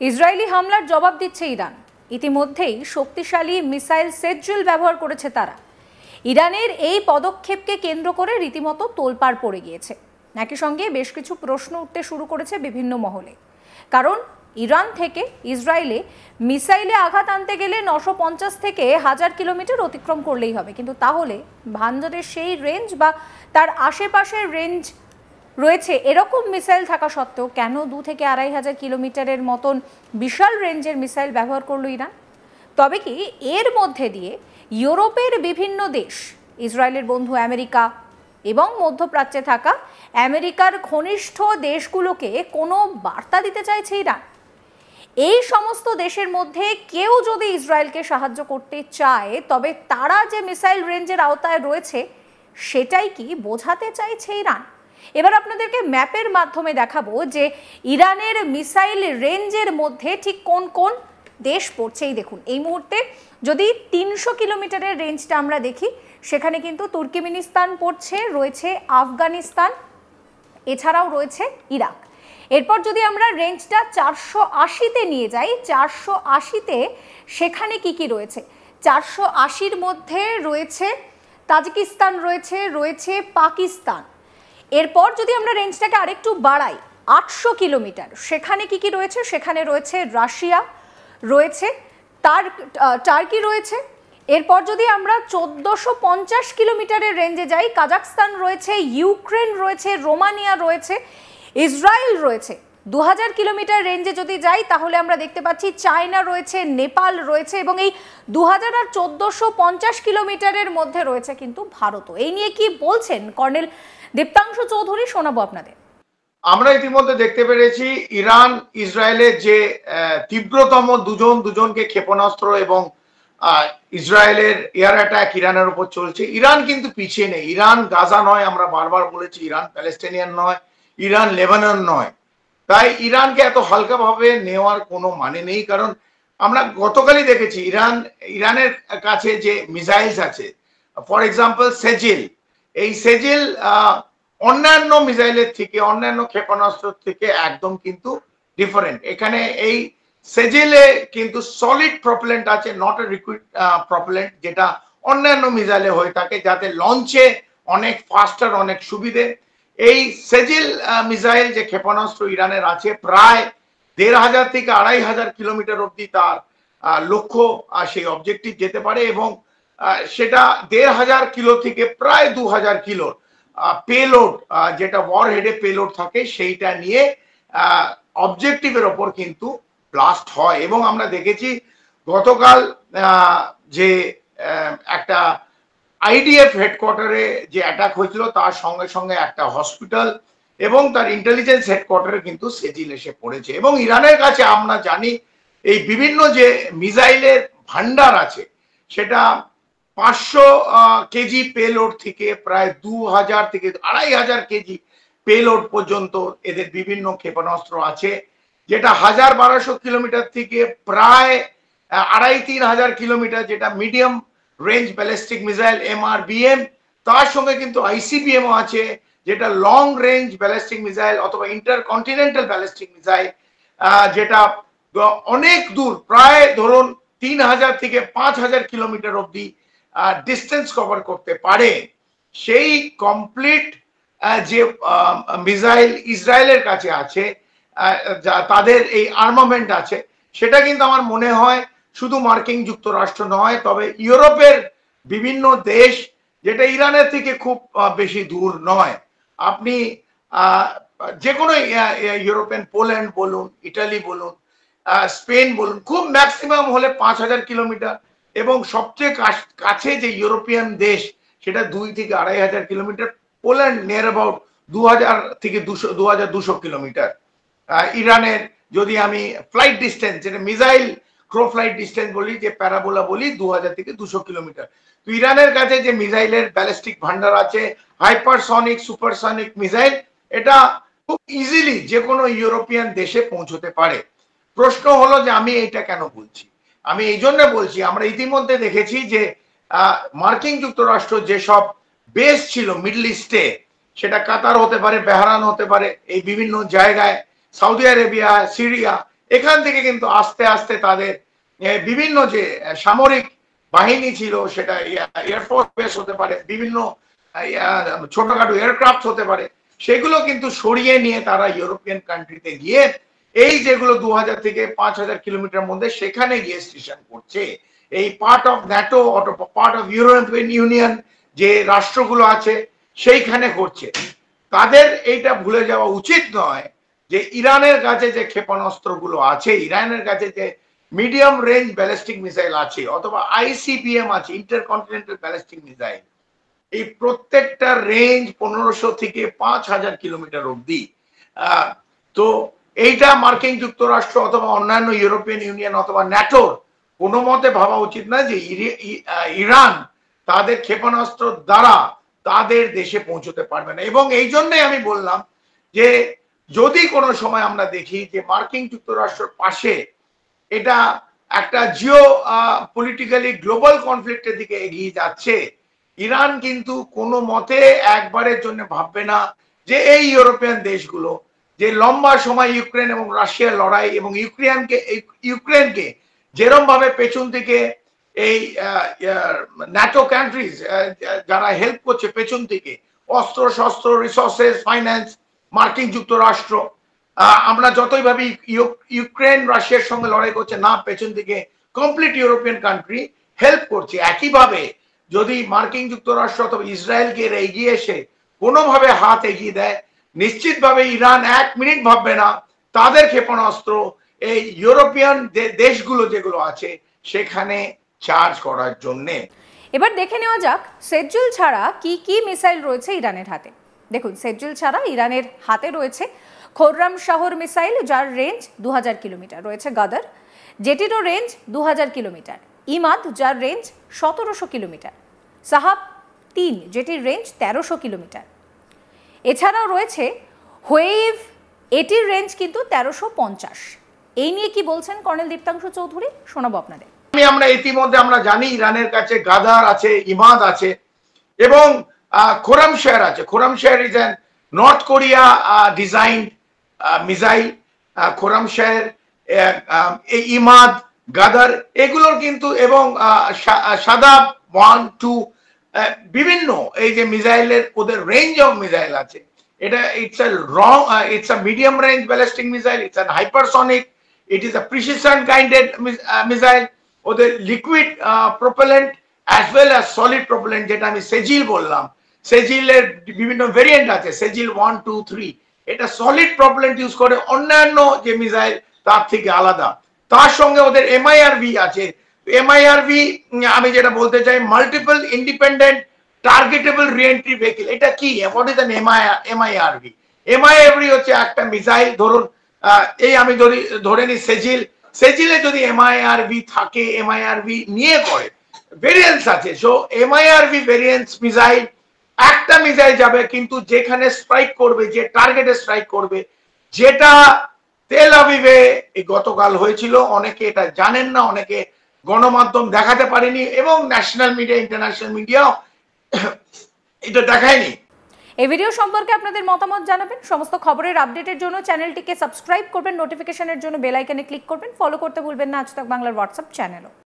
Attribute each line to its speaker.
Speaker 1: Israeli হামলার জবাব দিচ্ছে ইরান। ইতিমধ্যেই শক্তিশালী মিসাইল সেজ্জেল ব্যবহার করেছে তারা। ইরানের এই পদক্ষেপকে কেন্দ্র করে রীতিমতো তোলপাড় পড়ে গিয়েছে। একই সঙ্গে বেশ কিছু প্রশ্ন উঠতে শুরু করেছে বিভিন্ন মহলে। কারণ ইরান থেকে ইসরায়েলে মিসাইলে আঘাত আনতে গেলে 950 থেকে 1000 কিলোমিটার অতিক্রম করলেই হবে, কিন্তু তাহলে ভান্ডারের সেই রেঞ্জ বা তার আশেপাশের রেঞ্জ রয়েছে এরকম মিসাইল থাকা সত্ত্বেও কেন 2 থেকে 2500 কিলোমিটারের মতন বিশাল রেঞ্জের মিসাইল ব্যবহার করলো ইরান? তবে কি এর মধ্যে দিয়ে ইউরোপের বিভিন্ন দেশ, ইসরায়েলের বন্ধু আমেরিকা এবং মধ্যপ্রাচ্যে থাকা আমেরিকার ঘনিষ্ঠ দেশগুলোকে কোনো বার্তা দিতে চাইছে ইরান? এই সমস্ত দেশের মধ্যে কেউ যদি ইসরায়েলকে সাহায্য করতে চায়, তবে তারা যে মিসাইল রেঞ্জের আওতায় রয়েছে সেটাই কি বোঝাতে চাইছে ইরান? এবার আপনাদেরকে ম্যাপের মাধ্যমে দেখাবো যে ইরানের মিসাইল রেঞ্জের মধ্যে ঠিক কোন কোন দেশ পড়ছে। এই দেখুন, এই মুহূর্তে যদি 300 কিলোমিটারের রেঞ্জটা আমরা দেখি, সেখানে কিন্তু তুর্কমেনিস্তান পড়ছে, রয়েছে আফগানিস্তান, এছাড়াও রয়েছে ইরাক। এরপর যদি আমরা রেঞ্জটা 480-তে নিয়ে যাই, 480-তে সেখানে কি কি রয়েছে? 480-র মধ্যে রয়েছে তাজিকিস্তান, রয়েছে পাকিস্তান। এরপর যদি আমরা রেঞ্জটাকে আরেকটু বাড়াই 800 কিলোমিটার, সেখানে কি কি রয়েছে? সেখানে রয়েছে রাশিয়া, রয়েছে টার্কি রয়েছে। এরপর যদি আমরা 1450 কিলোমিটারের রেঞ্জে যাই, কাজাখস্তান রয়েছে, ইউক্রেন রয়েছে, রোমানিয়া রয়েছে, ইসরায়েল রয়েছে। 2000 কিলোমিটার রেঞ্জে যদি যাই তাহলে আমরা দেখতে পাচ্ছি চায়না রয়েছে, নেপাল রয়েছে, এবং এই 2000 আর 1450 কিলোমিটারের মধ্যে রয়েছে কিন্তু ভারতও। এই নিয়ে কি বলছেন কর্নেল দীপ্তাংশু চৌধুরী, শোনাবো আপনাদের।
Speaker 2: আমরা ইতিমধ্যে দেখতে পেরেছি ইরান ইসরায়েলের যে তীব্রতম দুজনকে ক্ষেপণাস্ত্র এবং ইসরায়েলের এয়ার অ্যাটাক ইরানের উপর চলছে। ইরান কিন্তু পিছিয়ে নেই। ইরান গাজা নয়, আমরা বারবার বলেছি, ইরান প্যালেস্টাইনিয়ান নয়, ইরান লেবানন নয়। তাই ইরানকে এত হালকাভাবে নেওয়ার কোনো মানে নেই, কারণ আমরা গতকালই দেখেছি ইরানের কাছে যে মিসাইলস আছে, ফর এক্সাম্পল সেজিল, এই সেজিল অন্যান্য মিসাইলের থেকে, অন্যান্য ক্ষেপণাস্ত্র থেকে একদম কিন্তু ডিফারেন্ট। এখানে এই সেজিলে কিন্তু সলিড প্রপেলেন্ট আছে, নট এ লিকুইড প্রপেলেন্ট, যেটা অন্যান্য মিসাইলে হয়ে থাকে, যাতে লঞ্চে অনেক ফাস্টার, অনেক সুবিধে। এই সেজিল মিসাইল যে ক্ষেপণাস্ত্র ইরানের আছে, প্রায় 1500 থেকে 2500 কিলোমিটার অব্দি তার লক্ষ্য, সেই অবজেক্টিভ যেতে পারে, এবং সেটা 1500 কিলো থেকে প্রায় 2000 কিলো পেলোড, যেটা ওয়ারহেডে পেলোড থাকে, সেইটা নিয়ে অবজেক্টিভের ওপর কিন্তু ব্লাস্ট হয়। এবং আমরা দেখেছি গতকাল যে একটা আইডিএফ হেডকোয়ার্টারে যে অ্যাটাক হয়েছিল, তার সঙ্গে সঙ্গে একটা হসপিটাল এবং তার ইন্টেলিজেন্স হেডকোয়ার্টারে কিন্তু সেজিল এসে পড়েছে। এবং ইরানের কাছে আমরা জানি এই বিভিন্ন যে মিসাইলের ভান্ডার আছে, সেটা 500 কেজি পেলোড থেকে প্রায় 2000 থেকে 2500 কেজি পেলোড পর্যন্ত এদের বিভিন্ন ক্ষেপণাস্ত্র আছে, যেটা 1000-1200 কিলোমিটার থেকে প্রায় 2500-3000 কিলোমিটার, যেটা medium range ballistic missile MRBM। তার সঙ্গে কিন্তু ICBM আছে, যেটা লং রেঞ্জ ব্যালিস্টিক মিসাইল অথবা ইন্টারকন্টিনেন্টাল ব্যালিস্টিক মিসাইল, যেটা অনেক দূর, প্রায় ধরুন 3000 থেকে 5000 কিলোমিটার অব্দি ডিস্টেন্স কভার করতে পারে। সেই কমপ্লিট যে মিসাইল ইসরায়েলের কাছে আছে, তাদের এই আর্মামেন্ট আছে, সেটা কিন্তু আমার মনে হয় শুধু মার্কিন যুক্তরাষ্ট্র নয়, তবে ইউরোপের বিভিন্ন দেশ, যেটা ইরানের থেকে খুব বেশি দূর নয়। আপনি যে কোনো ইউরোপিয়ান, পোল্যান্ড বলুন, ইটালি বলুন, স্পেন বলুন, খুব ম্যাক্সিমাম হলে 5000 কিলোমিটার, এবং সবচেয়ে কাছে যে ইউরোপিয়ান দেশ সেটা 2 থেকে 2500 কিলোমিটার। পোল্যান্ড নিয়ার অ্যাবাউট 2000 থেকে 2200 কিলোমিটার। ইরানের যদি আমি ফ্লাইট ডিস্টেন্স, যেটা মিসাইল ক্রো ফ্লাইট ডিস্টেন্স বলি, যে প্যারাবোলা বলি, 2000 থেকে 200 কিলোমিটার। তো ইরানের কাছে যে মিসাইলের ব্যালিস্টিক ভান্ডার আছে, হাইপারসনিক, সুপারসনিক মিসাইল, এটা খুব ইজিলি যে কোনো ইউরোপিয়ান দেশে পৌঁছতে পারে। প্রশ্ন হলো যে আমি এটা কেন বলছি? আমি এই জন্য বলছি, আমরা ইতিমধ্যে দেখেছি যে মার্কিন যুক্তরাষ্ট্র যেসব বেস ছিল মিডল ইস্টে, সেটা কাতার হতে পারে, বেহরান হতে পারে, এই বিভিন্ন জায়গায়, সৌদি আরেবিয়া, সিরিয়া, এখান থেকে কিন্তু আস্তে আস্তে তাদের বিভিন্ন যে সামরিক বাহিনী ছিল, সেটা এয়ারফোর্স বেস হতে পারে, বিভিন্ন ছোটখাটো এয়ারক্রাফট হতে পারে, সেগুলো কিন্তু সরিয়ে নিয়ে তারা ইউরোপিয়ান কান্ট্রিতে গিয়ে এই যেগুলো 2000 থেকে 5000 কিলোমিটার মধ্যে সেখানে গিয়ে স্টেশন করছে। এই part of NATO, part of European union যে রাষ্ট্রগুলো আছে সেইখানে করছে। তাদের এইটা ভুলে যাওয়া উচিত নয় যে ইরানের কাছে যে ক্ষেপণাস্ত্রগুলো আছে, ইরানের কাছে যে মিডিয়াম রেঞ্জ ব্যালিস্টিক মিসাইল আছে, অথবা আইসিবিএম আছে, ইন্টারকন্টিনেন্টাল ব্যালিস্টিক মিসাইল, এই প্রত্যেকটা রেঞ্জ 1500 থেকে 5000 কিলোমিটার অব্দি। তো এইটা মার্কিন যুক্তরাষ্ট্র অথবা অন্যান্য ইউরোপিয়ান ইউনিয়ন অথবা ন্যাটোর কোনো মতে ভাবা উচিত না যে ইরান তাদের ক্ষেপণাস্ত্র দ্বারা তাদের দেশে পৌঁছতে পারবে না। এবং এই জন্যই আমি বললাম যে যদি কোনো সময় আমরা দেখি যে মার্কিন যুক্তরাষ্ট্রের পাশে এটা একটা জিও পলিটিক্যালি গ্লোবাল কনফ্লিক্টের দিকে এগিয়ে যাচ্ছে, ইরান কিন্তু কোনো মতে একবারের জন্য ভাববে না যে এই ইউরোপিয়ান দেশগুলো যে লম্বা সময় ইউক্রেন এবং রাশিয়ার লড়াই এবং ইউক্রেনকে যেরকম ভাবে পেছন থেকে এই ন্যাটো কান্ট্রিজ যারা হেল্প করছে পেছন থেকে, অস্ত্র শস্ত্র, রিসোর্সেস, ফাইন্যান্স, মার্কিন যুক্তরাষ্ট্র, আমরা যতই ভাবি ইউক্রেন রাশিয়ার সঙ্গে লড়াই করছে না, পেছন থেকে কমপ্লিট ইউরোপিয়ান কান্ট্রি হেল্প করছে। একইভাবে যদি মার্কিন যুক্তরাষ্ট্র অথবা ইসরায়েলকে এগিয়ে এসে কোনোভাবে হাত এগিয়ে দেয়, নিশ্চিতভাবে ইরান 1 মিনিট ভাববে না তাদের ক্ষেপণাস্ত্র এই ইউরোপিয়ান দেশগুলো যেগুলো আছে সেখানে চার্জ করার জন্য।
Speaker 1: এবার দেখে নেওয়া যাক সেজ্জুল ছাড়া কি কি মিসাইল রয়েছে ইরানের হাতে। দেখুন, সেজ্জুল ছাড়া ইরানের হাতে রয়েছে খোররাম শাহর মিসাইল, যার রেঞ্জ 2000 কিলোমিটার, রয়েছে গাদার, যেটিরও রেঞ্জ 2000 কিলোমিটার, ইমাদ, যার রেঞ্জ 1700 কিলোমিটার, সাহাব 3, যেটির রেঞ্জ 1300 কিলোমিটার। এছাড়াও রয়েছে হোয়েভ, এটির রেঞ্জ কিন্তু 1350। এই নিয়ে কি বলছেন কর্নেল দীপ্তাংশু চৌধুরী, শোনাবো আপনাদের।
Speaker 2: আমরা ইতিমধ্যে আমরা জানি ইরানের কাছে গাদার আছে, ইমাদ আছে এবং খোরামশের আছে। Khorramshahr is an North Korea design missile. Khorramshahr, Emad, Ghadr এগুলোর কিন্তু এবং সাদাব 1, 2 বিভিন্ন এই যে মিসাইলের ওদের রেঞ্জ অফ মিসাইল আছে। এটা it's a medium range ballistic missile, it's an hypersonic, it is a precision guided missile. ওদের liquid propellant as well as solid propellant, যেটা আমি সেজিল বললাম, সেজিলের বিভিন্ন ভেরিয়েন্ট আছে, সেজিল 1, 2, 3, এটা সলিড প্রোপেলেন্ট ইউজ করে, অন্যান্য যে মিসাইল তার থেকে আলাদা। তার সঙ্গে ওদের এমআইআরভি আছে। এমআইআরভি আমি যেটা বলতে চাই, multiple independent targetable re-entry vehicle. এটা কি? What is an MIRV? MIRV হচ্ছে একটা মিসাইল, ধরুন এই আমি ধরে নিই সেজিলে যদি এমআইআরভি থাকে, এমআইআরভি নিয়ে করে ভেরিয়েন্টস আছে। সো এমআইআরভি ভেরিয়েন্টস মিসাইল, একটা মিসাইল যাবে কিন্তু যেখানে স্ট্রাইক করবে, যে টার্গেটে স্ট্রাইক করবে, যেটা তেল আবিবে গতকাল হয়েছিল। অনেকে এটা জানেন না, অনেকে গণমাধ্যম দেখাতে পারেনি এবং ন্যাশনাল মিডিয়া, ইন্টারন্যাশনাল মিডিয়া এটা দেখায়নি।
Speaker 1: এই ভিডিও সম্পর্কে আপনাদের মতামত জানাবেন। সমস্ত খবরের আপডেটের জন্য চ্যানেলটিকে সাবস্ক্রাইব করবেন, নোটিফিকেশনের জন্য বেল আইকনে ক্লিক করবেন, ফলো করতে ভুলবেন না আজ তাক বাংলার হোয়াটসঅ্যাপ চ্যানেলও।